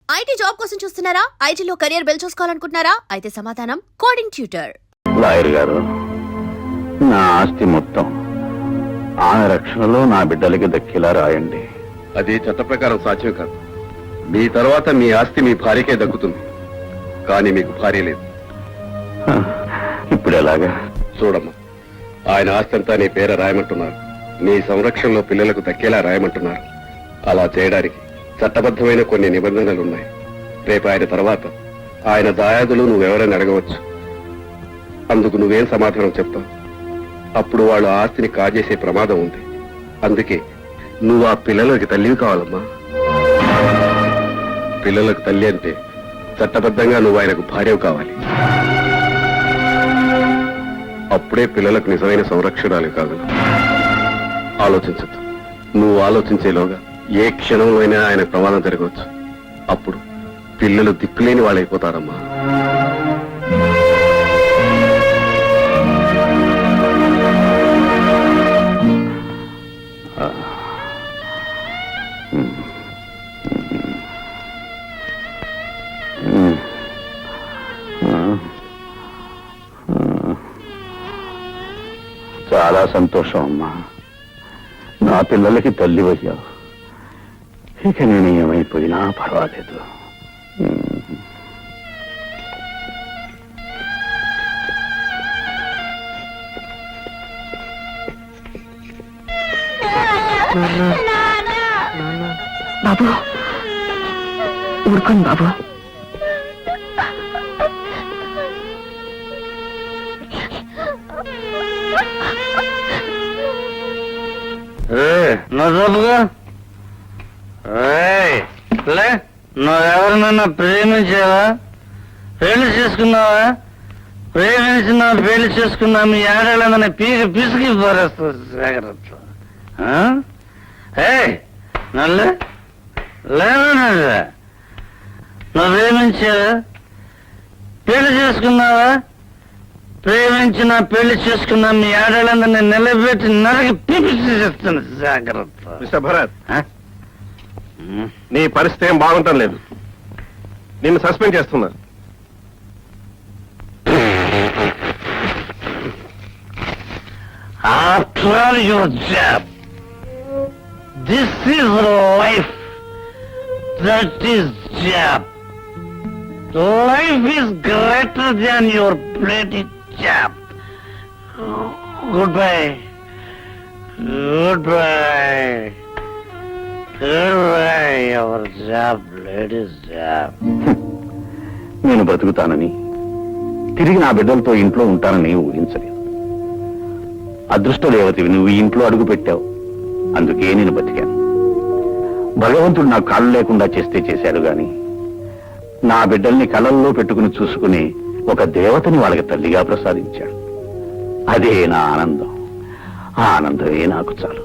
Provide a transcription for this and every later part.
IT job కోసం చూస్తున్నారా? ఐటీలో కెరియర్ బిల్డ్ చూసుకోవాలనుకుంటున్నారా? అయితే సమాధానం కోడింగ్ ట్యూటర్. లాయర్ గారు, నా ఆస్తి మొత్తం ఆమె రక్షణలో నా బిడ్డలకి దక్కేలా రాయండి. అది చట్ట ప్రకారం సాధ్యం కాదు. మీ తర్వాత మీ ఆస్తి మీ భార్యకే దక్కుతుంది, కానీ మీకు భార్య లేదు. ఇప్పుడు ఎలాగా? చూడమ్మా, ఆయన ఆస్తి అంతా నీ పేర రాయమంటున్నారు. నీ సంరక్షణలో పిల్లలకు దక్కేలా రాయమంటున్నారు. అలా చేయడానికి చట్టబద్ధమైన కొన్ని నిబంధనలున్నాయి. రేపు ఆయన తర్వాత ఆయన దాయాదులు నువ్వెవరైనా అడగవచ్చు. అందుకు నువ్వేం సమాధానం చెప్తావు? అప్పుడు వాళ్ళు ఆస్తిని కాజేసే ప్రమాదం ఉంది. అందుకే నువ్వు ఆ పిల్లలకి తల్లివి కావాలమ్మా. పిల్లలకు తల్లి అంటే చట్టబద్ధంగా నువ్వు ఆయనకు భార్యవు కావాలి. అప్పుడే పిల్లలకు నిజమైన సంరక్షణాలు కాగలవు. ఆలోచించద్దు. నువ్వు ఆలోచించేలోగా ఏ క్షణంలో అయినా ఆయన ప్రమాదం జరగవచ్చు. అప్పుడు పిల్లలు దిక్కులేని వాళ్ళైపోతారమ్మా. చాలా సంతోషం అమ్మా. నా పిల్లలకి తల్లి అయ్యావు. ఇక నేను ఏమైపోయినా పర్వాలేదు. బాబు ఊరుకోండి బాబు. నువ్వెవరినన్నా ప్రేమించావా? పెళ్లి చేసుకున్నావా? ప్రేమించినా పెళ్లి చేసుకున్నా మీ ఆడేళ్ళందరినీ పీకి పిసికి పారేస్తుంది జాగ్రత్త. నల్లే లేదా? నువ్వు ప్రేమించావా? పెళ్లి చేసుకున్నావా? ప్రేమించిన పెళ్లి చేసుకున్నా మీ ఆడేళ్ళందరినీ నిలబెట్టి నరకి పిపిస్తుంది జాగ్రత్త. మిస్టర్ భరత్, నీ పరిస్థితి ఏం బాగుంటం లేదు. నిన్ను సస్పెండ్ చేస్తున్నారు. After all your job, this is life. That is job. Life is greater than your bloody job. Goodbye. Goodbye. Goodbye, your job, ladies' job. నేను బ్రతుకుతానని, తిరిగి నా బిడ్డలతో ఇంట్లో ఉంటానని ఊహించలేదు. అదృష్టదేవతివి నువ్వు ఈ ఇంట్లో అడుగు పెట్టావు. అందుకే నేను బతికాను. భగవంతుడు నాకు కాళ్ళు లేకుండా చేస్తే చేశాడు గాని నా బిడ్డల్ని కళ్ళల్లో పెట్టుకుని చూసుకుని ఒక దేవతని వాళ్ళకి తల్లిగా ప్రసాదించాడు. అదే నా ఆనందం. ఆ ఆనందమే నాకు చాలు.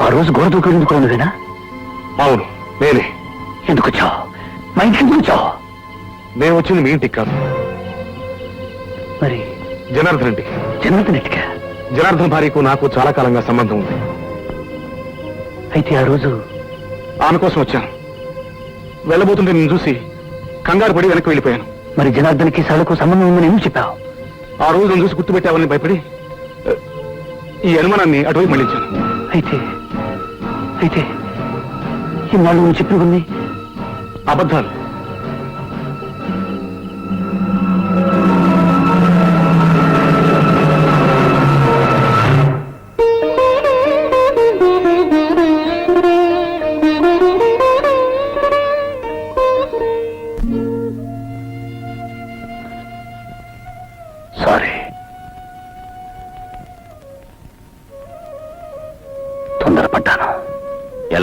ఆ రోజు గోడ దూకెందుకు నువ్వేనా? అవును, నేనే. ఎందుకు వచ్చావు? మా ఇంటికి ఎందుకు వచ్చావు? నేను వచ్చింది మీ ఇంటికి కాదు, మరి జనార్దన్ ఇంటికి. జనార్దన్ ఇంటికా? జనార్దన్ భార్యకు నాకు చాలా కాలంగా సంబంధం ఉంది. అయితే ఆ రోజు ఆమె కోసం వచ్చాను. వెళ్ళబోతుంటే నేను చూసి కంగారు పడి వెనక్కి వెళ్ళిపోయాను. మరి జనార్దన్కి సభకు సంబంధం ఉందని ఎందుకు చెప్పావు? ఆ రోజు నన్ను చూసి గుర్తుపెట్టావని భయపడి ఈ అనుమానాన్ని అటువైపు మళ్ళించాను. అయితే అయితే ఇన్నాళ్ళు నువ్వు చెప్పినవన్నీ అబద్ధాలు.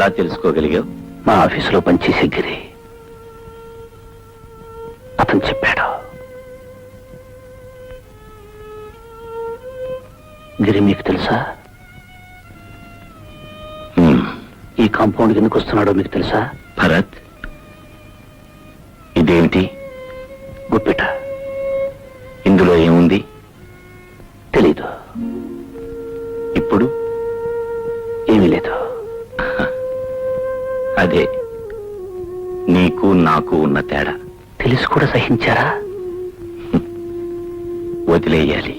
ఎలా తెలుసుకోగలిగావు? మా ఆఫీసులో పనిచేసే గిరి అతను చెప్పాడు. గిరి మీకు తెలుసా? ఈ కాంపౌండ్ ఎందుకు వస్తున్నాడో మీకు తెలుసా? భరత్, ఇదేమిటి? గుప్పిట. ఇందులో ఏముంది? తెలీదు. ఇప్పుడు ఏమీ లేదు. అదే నీకు నాకు ఉన్న తేడా. తెలిసి కూడా సహించారా? వదిలేయాలి,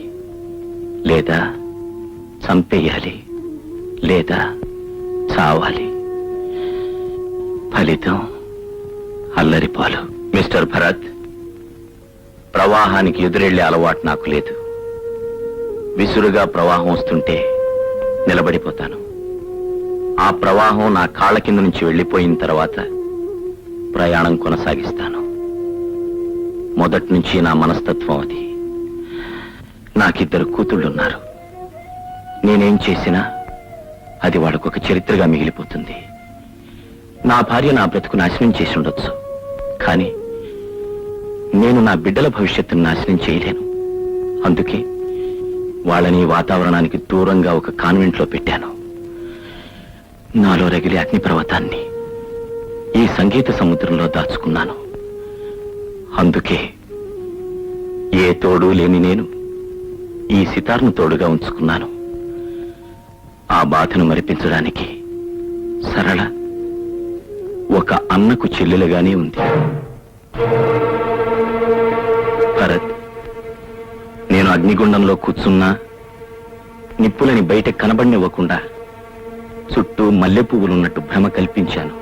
లేదా చంపేయాలి, లేదా చావాలి. ఫలితం అల్లరిపాలు. మిస్టర్ భరత్, ప్రవాహానికి ఎదురెళ్లే అలవాటు నాకు లేదు. విసురుగా ప్రవాహం వస్తుంటే నిలబడిపోతాను. ఆ ప్రవాహం నా కాళ్ళ కింద నుంచి వెళ్లిపోయిన తర్వాత ప్రయాణం కొనసాగిస్తాను. మొదటి నుంచి నా మనస్తత్వం అది. నాకిద్దరు కూతుళ్ళున్నారు. నేనేం చేసినా అది వాళ్ళకొక చరిత్రగా మిగిలిపోతుంది. నా భార్య నా బ్రతుకు నాశనం చేసి ఉండొచ్చు, కానీ నేను నా బిడ్డల భవిష్యత్తును నాశనం చేయలేను. అందుకే వాళ్ళని వాతావరణానికి దూరంగా ఒక కాన్వెంట్లో పెట్టాను. నాలో రగిలే అగ్నిపర్వతాన్ని ఈ సంగీత సముద్రంలో దాచుకున్నాను. అందుకే ఏ తోడు లేని నేను ఈ సితార్ను తోడుగా ఉంచుకున్నాను. ఆ బాధను మరిపించడానికి సరళ ఒక అన్నకు చెల్లెలుగానే ఉంది. భరత్, నేను అగ్నిగుండంలో కూర్చున్నా నిప్పులని బయట కనబడినివ్వకుండా చుట్టూ మల్లెపువ్వులున్నట్టు భ్రమ కల్పించాను.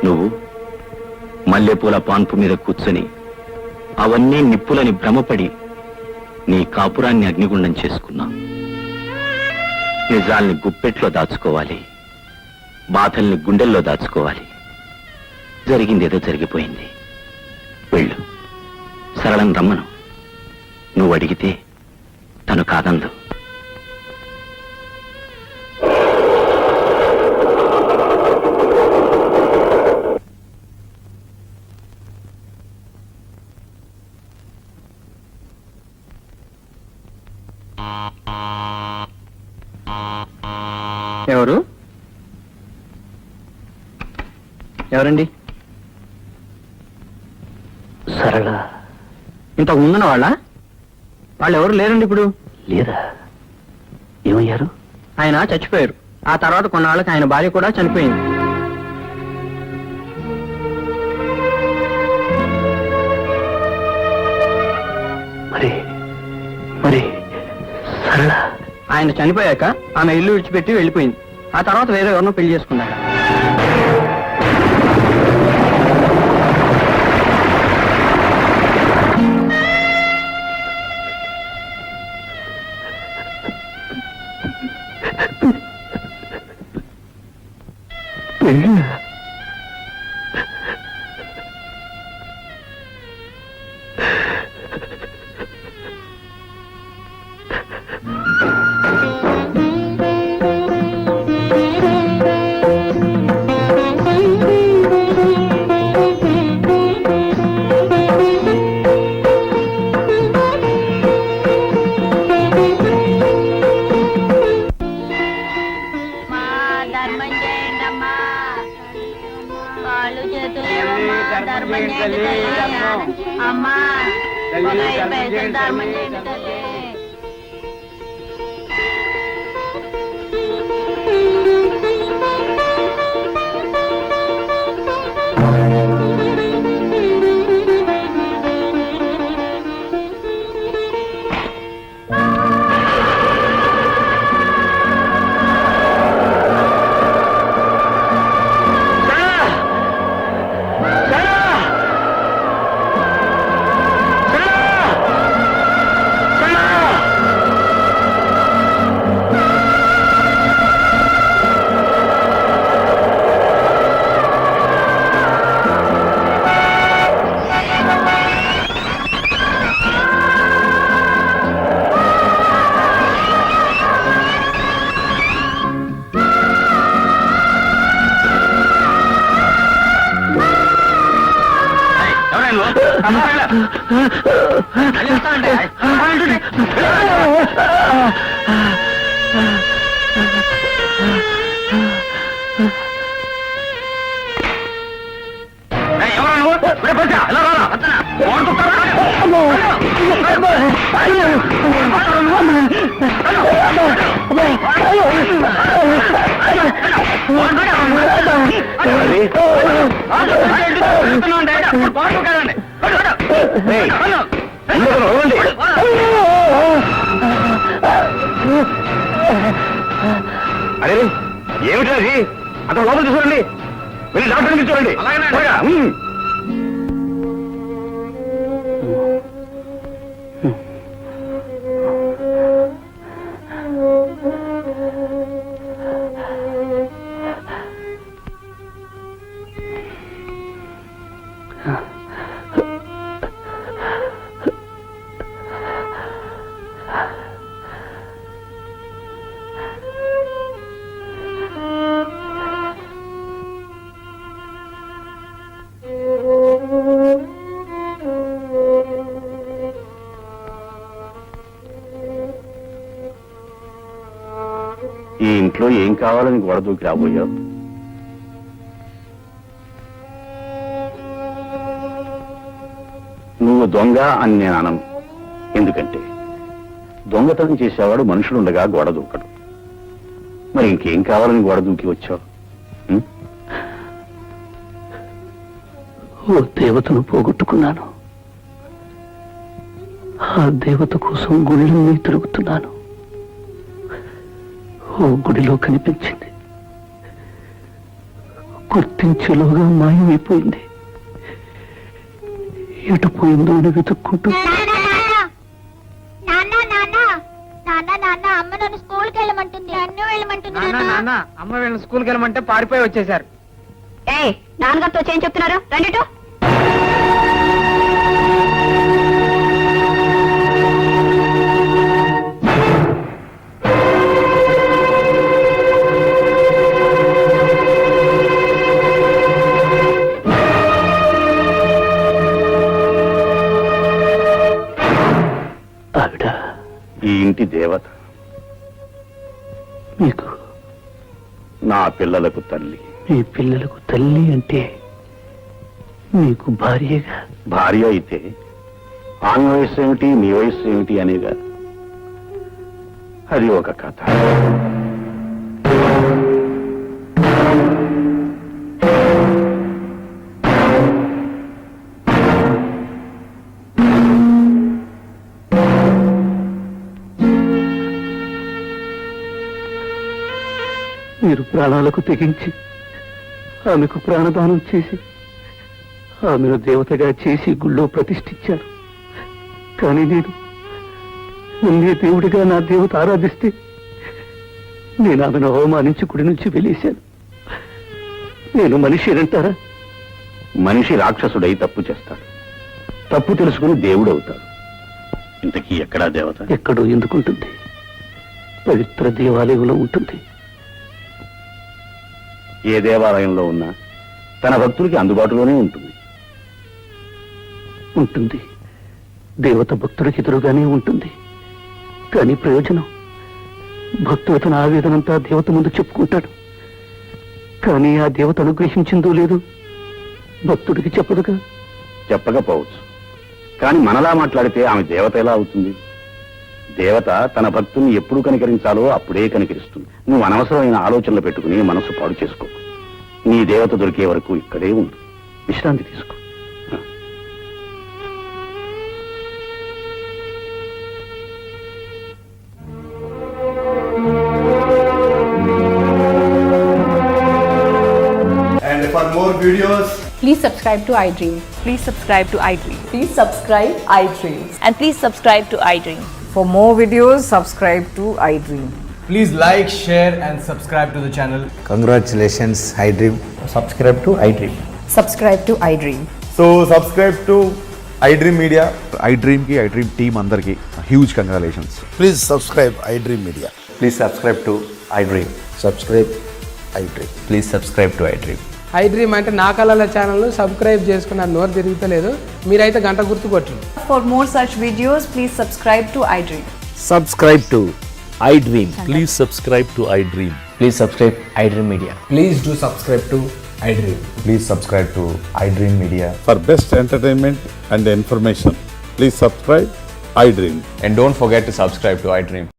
నువ్వు మల్లెపూల పాన్పు మీద కూర్చొని అవన్నీ నిప్పులని భ్రమపడి నీ కాపురాన్ని అగ్నిగుండం చేసుకున్నావు. నిజాల్ని గుప్పెట్లో దాచుకోవాలి, బాధల్ని గుండెల్లో దాచుకోవాలి. జరిగిందేదో జరిగిపోయింది. వెళ్ళు, సరళం రమ్మను. నువ్వు అడిగితే తను కాదందు. ఎవరు? ఎవరండి? సరళ. ఇంతకు ముందున్న వాళ్ళు ఎవరు లేరండి ఇప్పుడు. లేదా? ఏమయ్యారు? ఆయన చచ్చిపోయారు. ఆ తర్వాత కొన్నాళ్ళకి ఆయన భార్య కూడా చనిపోయింది. మరి మరి సరళ ఆయన చనిపోయాక ఆమె ఇల్లు విడిచిపెట్టి వెళ్ళిపోయింది. ఆ తర్వాత వేరే ఎవరినో పెళ్లి చేసుకున్నాడు. అమ్మా ధర్మం చేయండి తల్లి. అరే ఏమిటి అది? అతను లోపల చూడండి, వెళ్ళి డాక్టర్ని చూడండి. ఈ ఇంట్లో ఏం కావాలని గొడవ దూకి రాబోయావు? నువ్వు దొంగ అని నేను అనను. ఎందుకంటే దొంగతనం చేసేవాడు మనుషులుండగా గోడ దూకడు. మరి ఇంకేం కావాలని గోడ దూకి వచ్చావు? ఓ దేవతను పోగొట్టుకున్నాను. ఆ దేవత కోసం గుళ్ళన్నీ తిరుగుతున్నాను. ఓ గుడిలో కనిపించింది, గుర్తించేలోగా మాయమైపోయింది. ఎటు పోయిందో అని వెతుక్కుంటూ అమ్మ నన్ను స్కూల్కి వెళ్ళమంటుంది, నన్ను వెళ్ళమంటుంది. అమ్మ వీళ్ళని స్కూల్కి వెళ్ళమంటే పారిపోయి వచ్చేసారు. నాన్నగారితో చేయం చెప్తున్నారు, రండిటో. ఆవిడ ఈ ఇంటి దేవత, మీకు నా పిల్లలకు తల్లి. మీ పిల్లలకు తల్లి అంటే మీకు భార్యగా. భార్య అయితే ఆమె వయస్సు ఏమిటి, నీ వయస్సు ఏమిటి అనేగా. అది ఒక కథ. మీరు ప్రాణాలకు తెగించి ఆమెకు ప్రాణదానం చేసి ఆమెను దేవతగా చేసి గుళ్ళో ప్రతిష్ఠించారు. కానీ నేను నన్నే దేవుడిగా నా దేవత ఆరాధిస్తే నేను ఆమెను అవమానించి గుడి నుంచి వెలేశాను. నేను మనిషి అంటారా? మనిషి రాక్షసుడై తప్పు చేస్తాడు, తప్పు తెలుసుకుని దేవుడు అవుతాడు. ఇంతకీ ఎక్కడా దేవత? ఎక్కడో ఎందుకుంటుంది? పవిత్ర దేవాలయంలో ఉంటుంది. ఏ దేవాలయంలో ఉన్నా తన భక్తులకి అందుబాటులోనే ఉంటుంది. ఉంటుంది, దేవత భక్తుడికి ఎదురుగానే ఉంటుంది. కానీ ప్రయోజనం? భక్తుడు తన ఆవేదనంతా దేవత ముందు చెప్పుకుంటాడు. కానీ ఆ దేవత అనుగ్రహించిందో లేదో భక్తుడికి చెప్పదుగా. చెప్పకపోవచ్చు, కానీ మనలా మాట్లాడితే ఆమె దేవత ఎలా అవుతుంది? దేవత తన భక్తుల్ని ఎప్పుడు కనికరించాలో అప్పుడే కనికరిస్తుంది. నువ్వు అనవసరమైన ఆలోచనలు పెట్టుకుని మనసు పాడు చేసుకో. నీ దేవత దొరికే వరకు ఇక్కడే ఉండు, విశ్రాంతి తీసుకో. And for more videos, please subscribe to iDream. Please subscribe to iDream. Please subscribe iDream. And please subscribe to iDream. For more videos, subscribe to iDream. please like, share and subscribe to the channel. Congratulations, iDream. Subscribe to iDream. Subscribe to iDream. So subscribe to iDream Media. iDream ki iDream team andarki huge congratulations. Please subscribe iDream Media. Please subscribe to iDream. Subscribe iDream. Please subscribe to iDream. I dream అంటే నా కళల channel subscribe చేసుకున్న నోరు తిరుగుతలేదు. మీరైతే గంట గుర్తు కొట్టండి. For more such videos, please subscribe to iDream. Subscribe to iDream. Please subscribe to iDream. Please subscribe iDream Media. Please do subscribe to iDream. Please subscribe to iDream Media. For best entertainment and information, please subscribe iDream. And don't forget to subscribe to iDream.